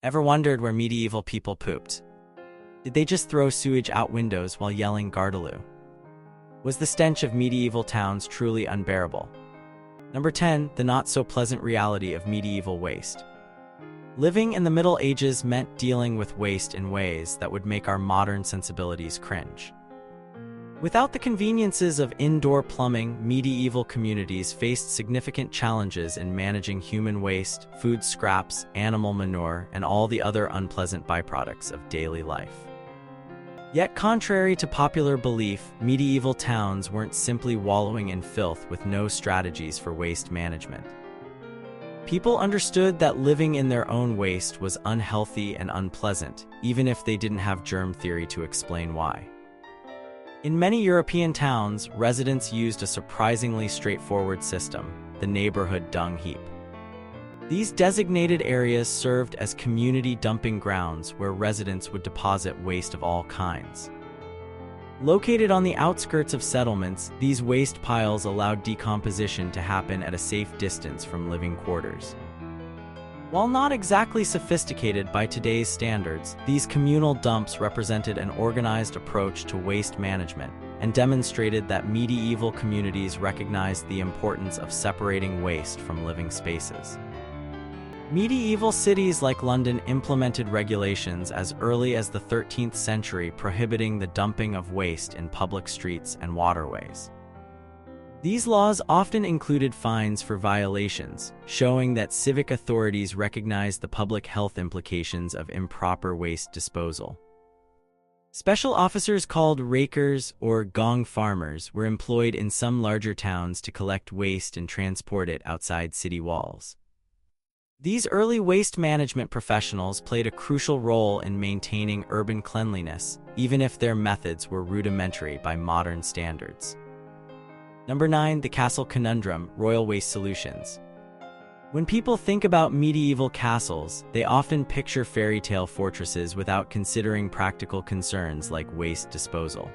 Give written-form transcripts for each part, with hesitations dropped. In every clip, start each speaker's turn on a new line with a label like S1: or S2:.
S1: Ever wondered where medieval people pooped? Did they just throw sewage out windows while yelling Garderobes? Was the stench of medieval towns truly unbearable? Number 10. The not-so-pleasant reality of medieval waste. Living in the Middle Ages meant dealing with waste in ways that would make our modern sensibilities cringe. Without the conveniences of indoor plumbing, medieval communities faced significant challenges in managing human waste, food scraps, animal manure, and all the other unpleasant byproducts of daily life. Yet, contrary to popular belief, medieval towns weren't simply wallowing in filth with no strategies for waste management. People understood that living in their own waste was unhealthy and unpleasant, even if they didn't have germ theory to explain why. In many European towns, residents used a surprisingly straightforward system, the neighborhood dung heap. These designated areas served as community dumping grounds where residents would deposit waste of all kinds. Located on the outskirts of settlements, these waste piles allowed decomposition to happen at a safe distance from living quarters. While not exactly sophisticated by today's standards, these communal dumps represented an organized approach to waste management and demonstrated that medieval communities recognized the importance of separating waste from living spaces. Medieval cities like London implemented regulations as early as the 13th century prohibiting the dumping of waste in public streets and waterways. These laws often included fines for violations, showing that civic authorities recognized the public health implications of improper waste disposal. Special officers called rakers or gong farmers were employed in some larger towns to collect waste and transport it outside city walls. These early waste management professionals played a crucial role in maintaining urban cleanliness, even if their methods were rudimentary by modern standards. Number 9. The Castle Conundrum, Royal Waste Solutions. When people think about medieval castles, they often picture fairy tale fortresses without considering practical concerns like waste disposal.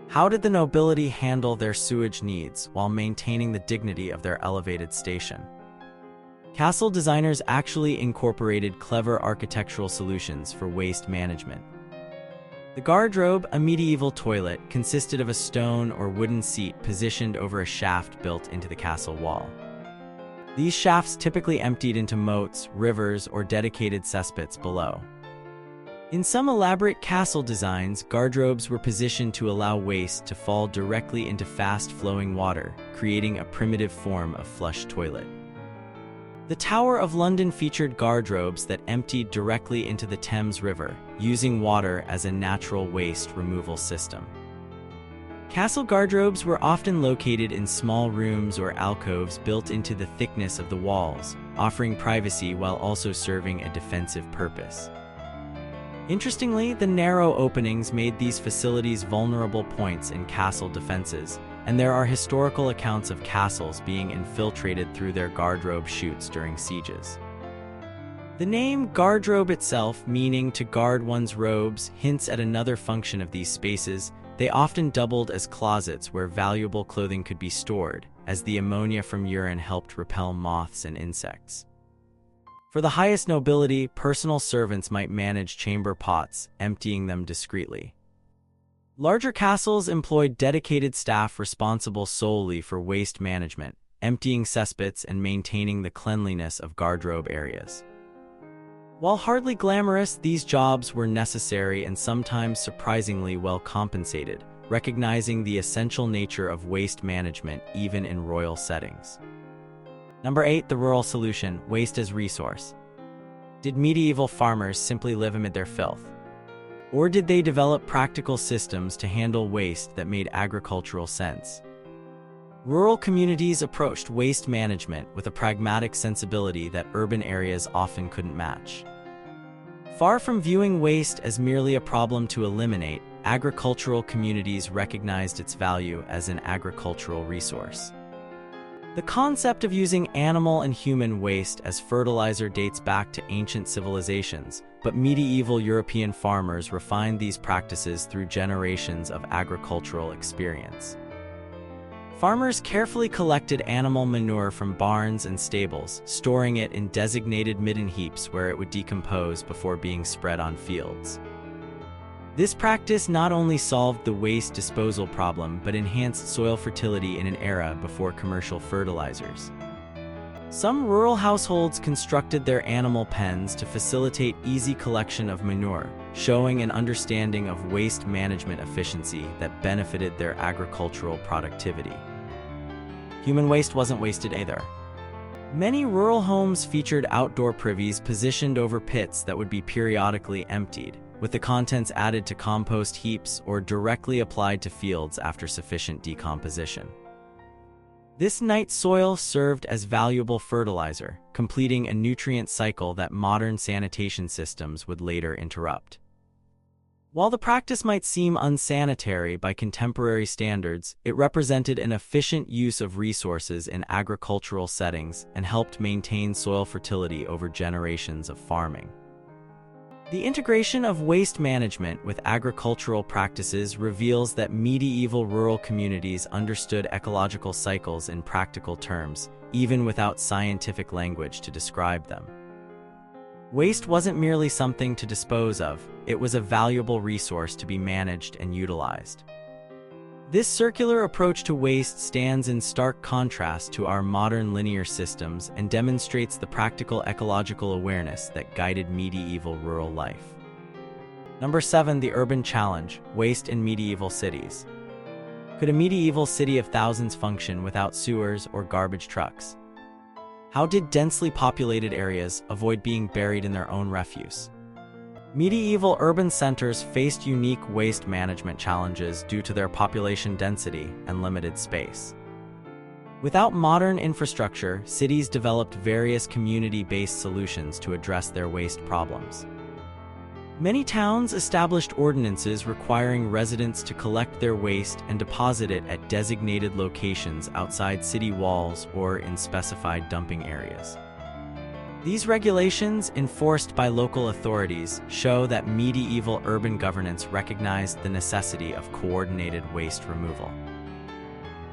S1: How did the nobility handle their sewage needs while maintaining the dignity of their elevated station? Castle designers actually incorporated clever architectural solutions for waste management. The garderobe, a medieval toilet, consisted of a stone or wooden seat positioned over a shaft built into the castle wall. These shafts typically emptied into moats, rivers, or dedicated cesspits below. In some elaborate castle designs, garderobes were positioned to allow waste to fall directly into fast-flowing water, creating a primitive form of flush toilet. The Tower of London featured garderobes that emptied directly into the Thames River, using water as a natural waste removal system. Castle garderobes were often located in small rooms or alcoves built into the thickness of the walls, offering privacy while also serving a defensive purpose. Interestingly, the narrow openings made these facilities vulnerable points in castle defenses, and there are historical accounts of castles being infiltrated through their garderobe chutes during sieges. The name garderobe itself, meaning to guard one's robes, hints at another function of these spaces. They often doubled as closets where valuable clothing could be stored, as the ammonia from urine helped repel moths and insects. For the highest nobility, personal servants might manage chamber pots, emptying them discreetly. Larger castles employed dedicated staff responsible solely for waste management, emptying cesspits and maintaining the cleanliness of garderobe areas. While hardly glamorous, these jobs were necessary and sometimes surprisingly well compensated, recognizing the essential nature of waste management even in royal settings. Number 8. The rural solution, waste as resource. Did medieval farmers simply live amid their filth? Or did they develop practical systems to handle waste that made agricultural sense? Rural communities approached waste management with a pragmatic sensibility that urban areas often couldn't match. Far from viewing waste as merely a problem to eliminate, agricultural communities recognized its value as an agricultural resource. The concept of using animal and human waste as fertilizer dates back to ancient civilizations, but medieval European farmers refined these practices through generations of agricultural experience. Farmers carefully collected animal manure from barns and stables, storing it in designated midden heaps where it would decompose before being spread on fields. This practice not only solved the waste disposal problem but enhanced soil fertility in an era before commercial fertilizers. Some rural households constructed their animal pens to facilitate easy collection of manure, showing an understanding of waste management efficiency that benefited their agricultural productivity. Human waste wasn't wasted either. Many rural homes featured outdoor privies positioned over pits that would be periodically emptied, with the contents added to compost heaps or directly applied to fields after sufficient decomposition. This night soil served as valuable fertilizer, completing a nutrient cycle that modern sanitation systems would later interrupt. While the practice might seem unsanitary by contemporary standards, it represented an efficient use of resources in agricultural settings and helped maintain soil fertility over generations of farming. The integration of waste management with agricultural practices reveals that medieval rural communities understood ecological cycles in practical terms, even without scientific language to describe them. Waste wasn't merely something to dispose of, it was a valuable resource to be managed and utilized. This circular approach to waste stands in stark contrast to our modern linear systems and demonstrates the practical ecological awareness that guided medieval rural life. Number 7. The urban challenge: waste in medieval cities. Could a medieval city of thousands function without sewers or garbage trucks? How did densely populated areas avoid being buried in their own refuse? Medieval urban centers faced unique waste management challenges due to their population density and limited space. Without modern infrastructure, cities developed various community-based solutions to address their waste problems. Many towns established ordinances requiring residents to collect their waste and deposit it at designated locations outside city walls or in specified dumping areas. These regulations, enforced by local authorities, show that medieval urban governance recognized the necessity of coordinated waste removal.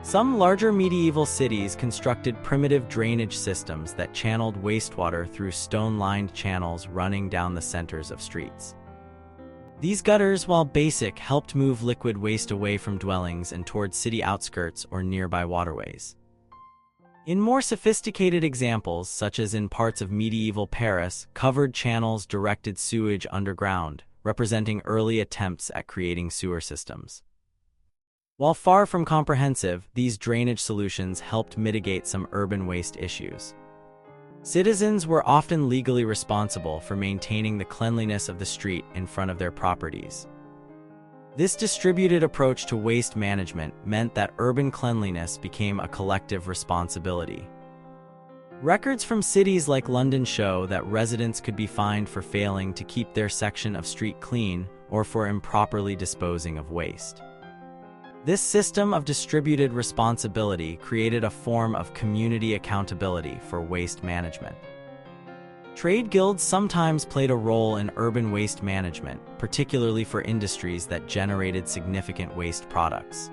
S1: Some larger medieval cities constructed primitive drainage systems that channeled wastewater through stone-lined channels running down the centers of streets. These gutters, while basic, helped move liquid waste away from dwellings and towards city outskirts or nearby waterways. In more sophisticated examples, such as in parts of medieval Paris, covered channels directed sewage underground, representing early attempts at creating sewer systems. While far from comprehensive, these drainage solutions helped mitigate some urban waste issues. Citizens were often legally responsible for maintaining the cleanliness of the street in front of their properties. This distributed approach to waste management meant that urban cleanliness became a collective responsibility. Records from cities like London show that residents could be fined for failing to keep their section of street clean or for improperly disposing of waste. This system of distributed responsibility created a form of community accountability for waste management. Trade guilds sometimes played a role in urban waste management, particularly for industries that generated significant waste products.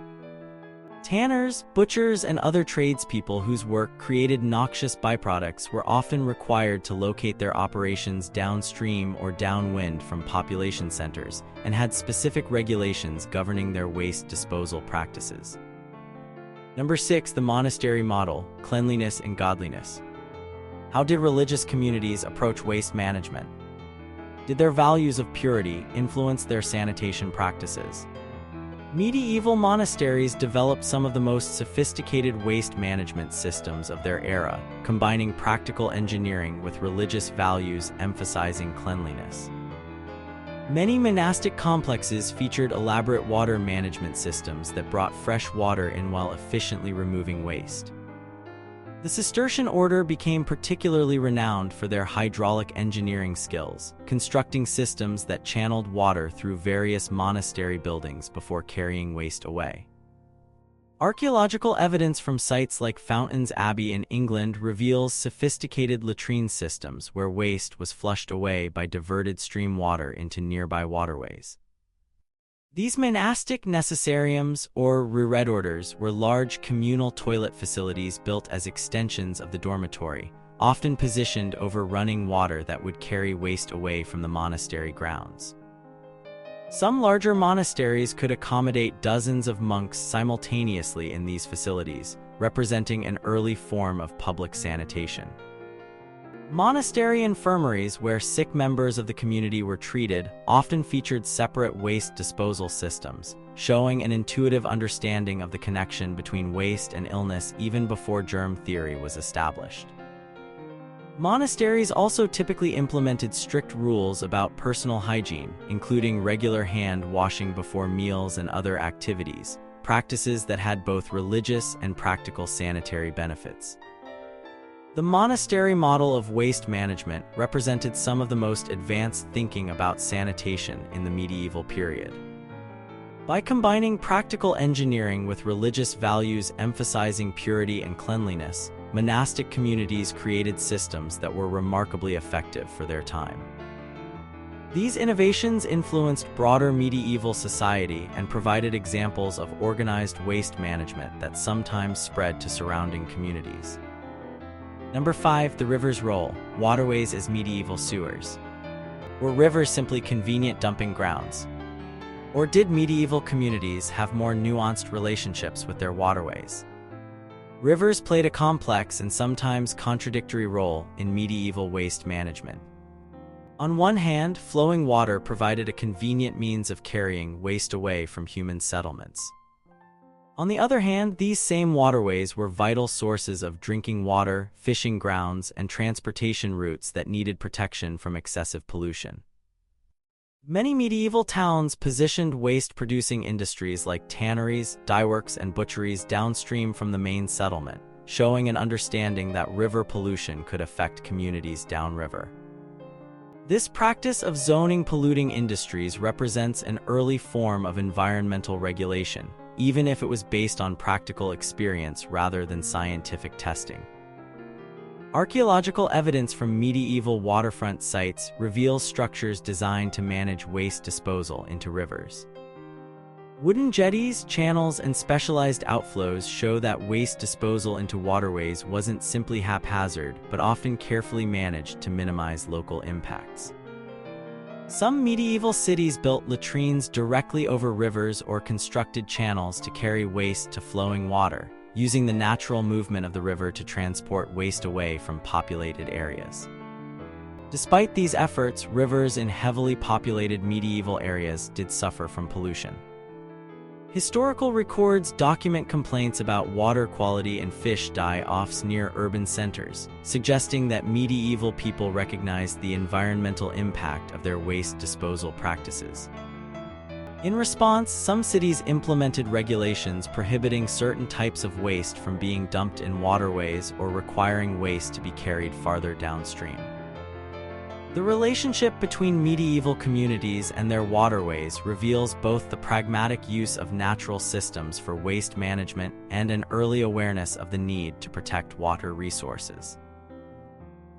S1: Tanners, butchers, and other tradespeople whose work created noxious byproducts were often required to locate their operations downstream or downwind from population centers and had specific regulations governing their waste disposal practices. Number 6. The monastery model: cleanliness and godliness. How did religious communities approach waste management? Did their values of purity influence their sanitation practices? Medieval monasteries developed some of the most sophisticated waste management systems of their era, combining practical engineering with religious values emphasizing cleanliness. Many monastic complexes featured elaborate water management systems that brought fresh water in while efficiently removing waste. The Cistercian order became particularly renowned for their hydraulic engineering skills, constructing systems that channeled water through various monastery buildings before carrying waste away. Archaeological evidence from sites like Fountains Abbey in England reveals sophisticated latrine systems where waste was flushed away by diverted stream water into nearby waterways. These monastic necessariums, or rereorders, were large communal toilet facilities built as extensions of the dormitory, often positioned over running water that would carry waste away from the monastery grounds. Some larger monasteries could accommodate dozens of monks simultaneously in these facilities, representing an early form of public sanitation. Monastery infirmaries, where sick members of the community were treated, often featured separate waste disposal systems, showing an intuitive understanding of the connection between waste and illness even before germ theory was established. Monasteries also typically implemented strict rules about personal hygiene, including regular hand washing before meals and other activities, practices that had both religious and practical sanitary benefits. The monastery model of waste management represented some of the most advanced thinking about sanitation in the medieval period. By combining practical engineering with religious values emphasizing purity and cleanliness, monastic communities created systems that were remarkably effective for their time. These innovations influenced broader medieval society and provided examples of organized waste management that sometimes spread to surrounding communities. Number 5. The river's role: waterways as medieval sewers. Were rivers simply convenient dumping grounds? Or did medieval communities have more nuanced relationships with their waterways? Rivers played a complex and sometimes contradictory role in medieval waste management. On one hand, flowing water provided a convenient means of carrying waste away from human settlements. On the other hand, these same waterways were vital sources of drinking water, fishing grounds, and transportation routes that needed protection from excessive pollution. Many medieval towns positioned waste-producing industries like tanneries, dyeworks, and butcheries downstream from the main settlement, showing an understanding that river pollution could affect communities downriver. This practice of zoning polluting industries represents an early form of environmental regulation, even if it was based on practical experience rather than scientific testing. Archaeological evidence from medieval waterfront sites reveals structures designed to manage waste disposal into rivers. Wooden jetties, channels, and specialized outflows show that waste disposal into waterways wasn't simply haphazard, but often carefully managed to minimize local impacts. Some medieval cities built latrines directly over rivers or constructed channels to carry waste to flowing water, using the natural movement of the river to transport waste away from populated areas. Despite these efforts, rivers in heavily populated medieval areas did suffer from pollution. Historical records document complaints about water quality and fish die-offs near urban centers, suggesting that medieval people recognized the environmental impact of their waste disposal practices. In response, some cities implemented regulations prohibiting certain types of waste from being dumped in waterways or requiring waste to be carried farther downstream. The relationship between medieval communities and their waterways reveals both the pragmatic use of natural systems for waste management and an early awareness of the need to protect water resources.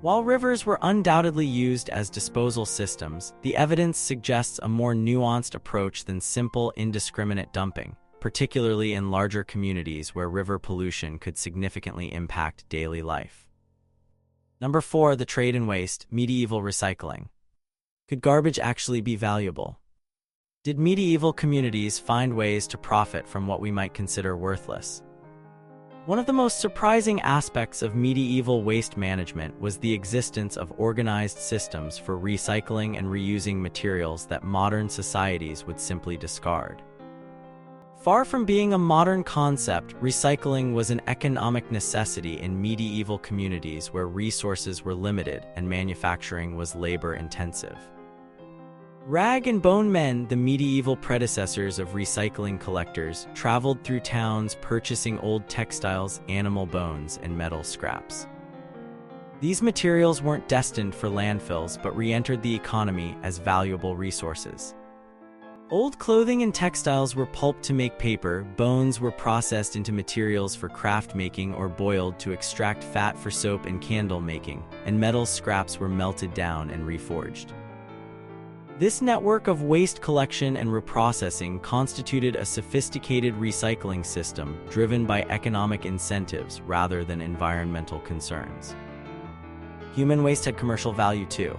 S1: While rivers were undoubtedly used as disposal systems, the evidence suggests a more nuanced approach than simple, indiscriminate dumping, particularly in larger communities where river pollution could significantly impact daily life. Number 4. The trade in waste, medieval recycling. Could garbage actually be valuable? Did medieval communities find ways to profit from what we might consider worthless? One of the most surprising aspects of medieval waste management was the existence of organized systems for recycling and reusing materials that modern societies would simply discard. Far from being a modern concept, recycling was an economic necessity in medieval communities where resources were limited and manufacturing was labor-intensive. Rag and bone men, the medieval predecessors of recycling collectors, traveled through towns purchasing old textiles, animal bones, and metal scraps. These materials weren't destined for landfills but re-entered the economy as valuable resources. Old clothing and textiles were pulped to make paper, bones were processed into materials for craft making or boiled to extract fat for soap and candle making, and metal scraps were melted down and reforged. This network of waste collection and reprocessing constituted a sophisticated recycling system driven by economic incentives rather than environmental concerns. Human waste had commercial value too.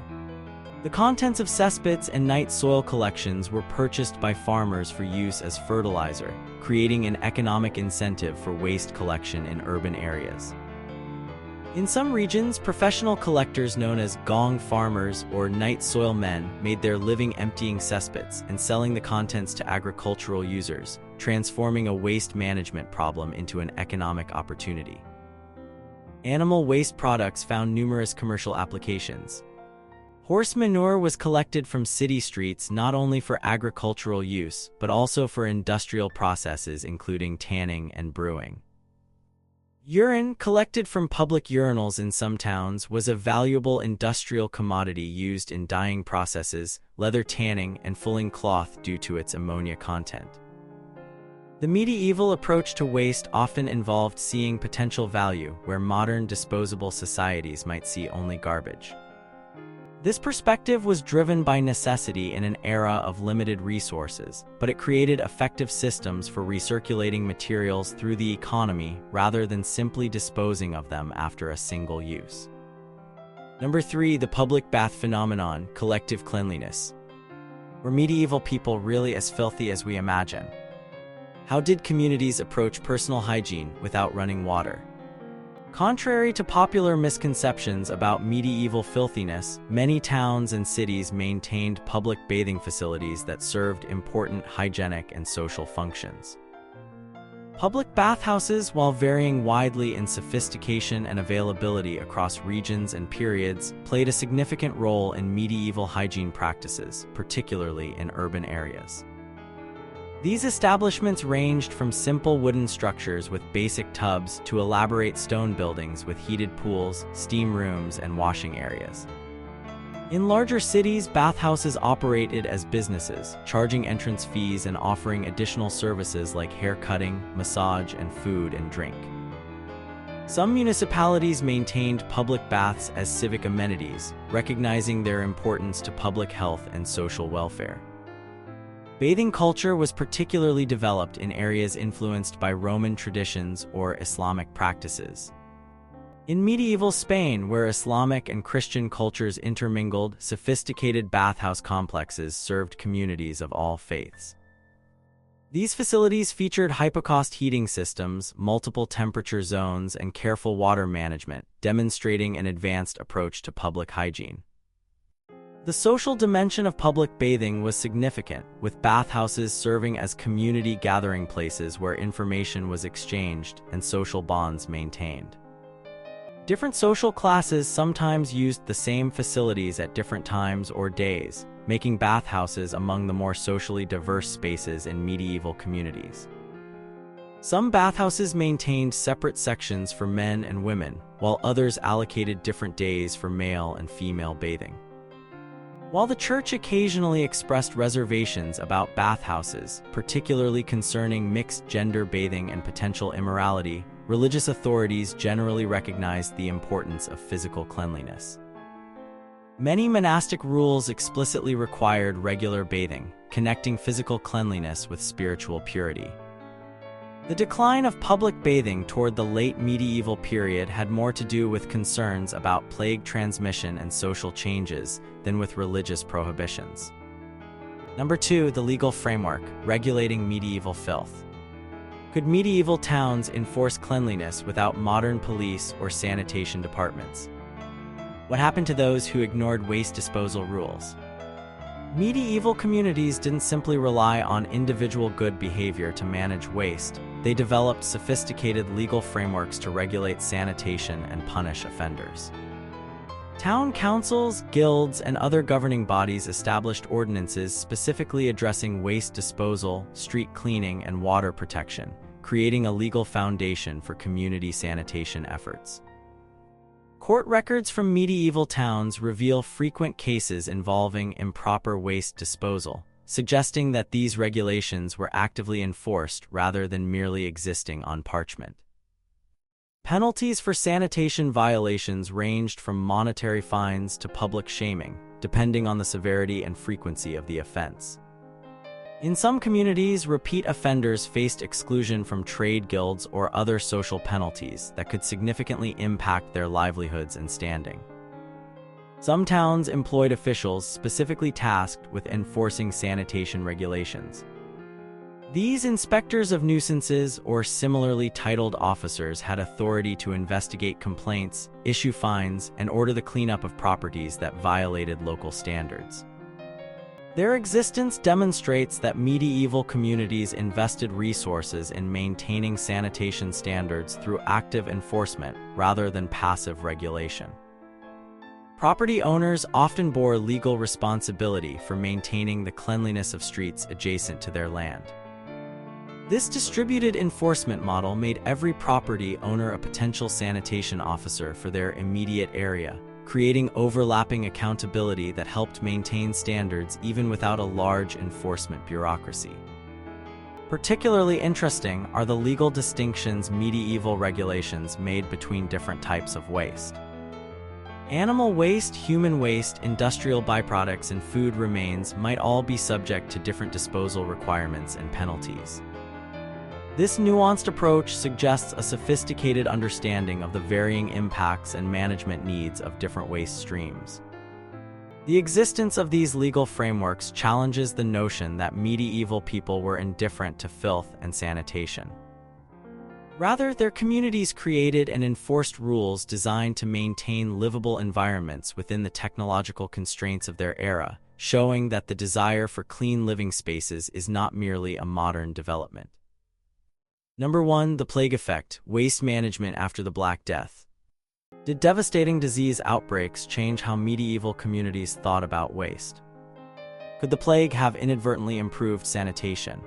S1: The contents of cesspits and night soil collections were purchased by farmers for use as fertilizer, creating an economic incentive for waste collection in urban areas. In some regions, professional collectors known as gong farmers or night soil men made their living emptying cesspits and selling the contents to agricultural users, transforming a waste management problem into an economic opportunity. Animal waste products found numerous commercial applications. Horse manure was collected from city streets not only for agricultural use, but also for industrial processes including tanning and brewing. Urine, collected from public urinals in some towns, was a valuable industrial commodity used in dyeing processes, leather tanning, and fulling cloth due to its ammonia content. The medieval approach to waste often involved seeing potential value where modern disposable societies might see only garbage. This perspective was driven by necessity in an era of limited resources, but it created effective systems for recirculating materials through the economy rather than simply disposing of them after a single use. Number 3, the public bath phenomenon, collective cleanliness. Were medieval people really as filthy as we imagine? How did communities approach personal hygiene without running water? Contrary to popular misconceptions about medieval filthiness, many towns and cities maintained public bathing facilities that served important hygienic and social functions. Public bathhouses, while varying widely in sophistication and availability across regions and periods, played a significant role in medieval hygiene practices, particularly in urban areas. These establishments ranged from simple wooden structures with basic tubs to elaborate stone buildings with heated pools, steam rooms, and washing areas. In larger cities, bathhouses operated as businesses, charging entrance fees and offering additional services like hair cutting, massage, and food and drink. Some municipalities maintained public baths as civic amenities, recognizing their importance to public health and social welfare. Bathing culture was particularly developed in areas influenced by Roman traditions or Islamic practices. In medieval Spain, where Islamic and Christian cultures intermingled, sophisticated bathhouse complexes served communities of all faiths. These facilities featured hypocaust heating systems, multiple temperature zones, and careful water management, demonstrating an advanced approach to public hygiene. The social dimension of public bathing was significant, with bathhouses serving as community gathering places where information was exchanged and social bonds maintained. Different social classes sometimes used the same facilities at different times or days, making bathhouses among the more socially diverse spaces in medieval communities. Some bathhouses maintained separate sections for men and women, while others allocated different days for male and female bathing. While the church occasionally expressed reservations about bathhouses, particularly concerning mixed-gender bathing and potential immorality, religious authorities generally recognized the importance of physical cleanliness. Many monastic rules explicitly required regular bathing, connecting physical cleanliness with spiritual purity. The decline of public bathing toward the late medieval period had more to do with concerns about plague transmission and social changes than with religious prohibitions. Number 2, the legal framework, regulating medieval filth. Could medieval towns enforce cleanliness without modern police or sanitation departments? What happened to those who ignored waste disposal rules? Medieval communities didn't simply rely on individual good behavior to manage waste. They developed sophisticated legal frameworks to regulate sanitation and punish offenders. Town councils, guilds, and other governing bodies established ordinances specifically addressing waste disposal, street cleaning, and water protection, creating a legal foundation for community sanitation efforts. Court records from medieval towns reveal frequent cases involving improper waste disposal, suggesting that these regulations were actively enforced rather than merely existing on parchment. Penalties for sanitation violations ranged from monetary fines to public shaming, depending on the severity and frequency of the offense. In some communities, repeat offenders faced exclusion from trade guilds or other social penalties that could significantly impact their livelihoods and standing. Some towns employed officials specifically tasked with enforcing sanitation regulations. These inspectors of nuisances or similarly titled officers had authority to investigate complaints, issue fines, and order the cleanup of properties that violated local standards. Their existence demonstrates that medieval communities invested resources in maintaining sanitation standards through active enforcement rather than passive regulation. Property owners often bore legal responsibility for maintaining the cleanliness of streets adjacent to their land. This distributed enforcement model made every property owner a potential sanitation officer for their immediate area, creating overlapping accountability that helped maintain standards even without a large enforcement bureaucracy. Particularly interesting are the legal distinctions medieval regulations made between different types of waste. Animal waste, human waste, industrial byproducts, and food remains might all be subject to different disposal requirements and penalties. This nuanced approach suggests a sophisticated understanding of the varying impacts and management needs of different waste streams. The existence of these legal frameworks challenges the notion that medieval people were indifferent to filth and sanitation. Rather, their communities created and enforced rules designed to maintain livable environments within the technological constraints of their era, showing that the desire for clean living spaces is not merely a modern development. Number 1. The plague effect, waste management after the Black Death. Did devastating disease outbreaks change how medieval communities thought about waste? Could the plague have inadvertently improved sanitation?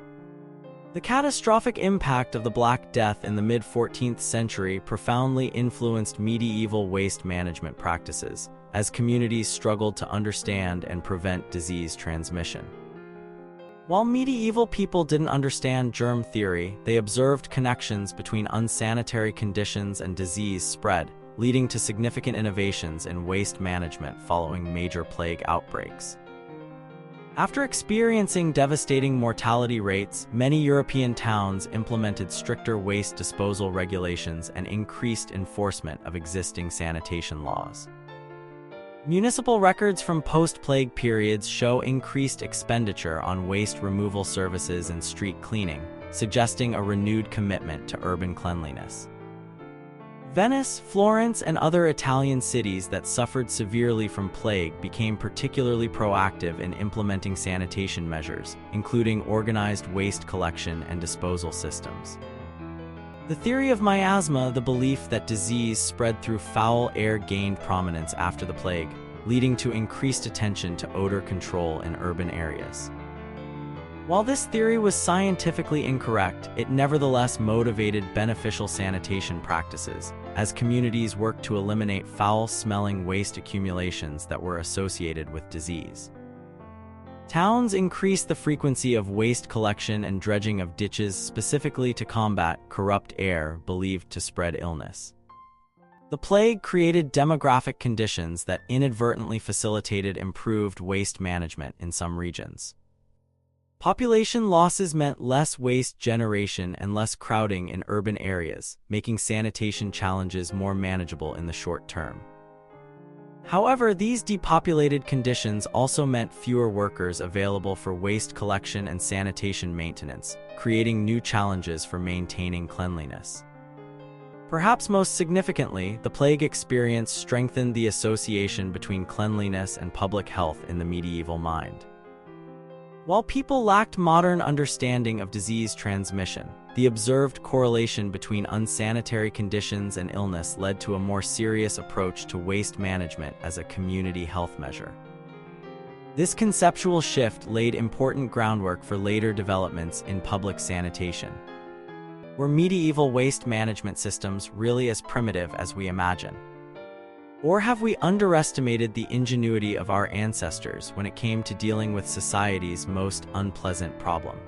S1: The catastrophic impact of the Black Death in the mid-14th century profoundly influenced medieval waste management practices, as communities struggled to understand and prevent disease transmission. While medieval people didn't understand germ theory, they observed connections between unsanitary conditions and disease spread, leading to significant innovations in waste management following major plague outbreaks. After experiencing devastating mortality rates, many European towns implemented stricter waste disposal regulations and increased enforcement of existing sanitation laws. Municipal records from post-plague periods show increased expenditure on waste removal services and street cleaning, suggesting a renewed commitment to urban cleanliness. Venice, Florence, and other Italian cities that suffered severely from plague became particularly proactive in implementing sanitation measures, including organized waste collection and disposal systems. The theory of miasma, the belief that disease spread through foul air, gained prominence after the plague, leading to increased attention to odor control in urban areas. While this theory was scientifically incorrect, it nevertheless motivated beneficial sanitation practices, as communities worked to eliminate foul-smelling waste accumulations that were associated with disease. Towns increased the frequency of waste collection and dredging of ditches specifically to combat corrupt air believed to spread illness. The plague created demographic conditions that inadvertently facilitated improved waste management in some regions. Population losses meant less waste generation and less crowding in urban areas, making sanitation challenges more manageable in the short term. However, these depopulated conditions also meant fewer workers available for waste collection and sanitation maintenance, creating new challenges for maintaining cleanliness. Perhaps most significantly, the plague experience strengthened the association between cleanliness and public health in the medieval mind. While people lacked modern understanding of disease transmission, the observed correlation between unsanitary conditions and illness led to a more serious approach to waste management as a community health measure. This conceptual shift laid important groundwork for later developments in public sanitation. Were medieval waste management systems really as primitive as we imagine? Or have we underestimated the ingenuity of our ancestors when it came to dealing with society's most unpleasant problem?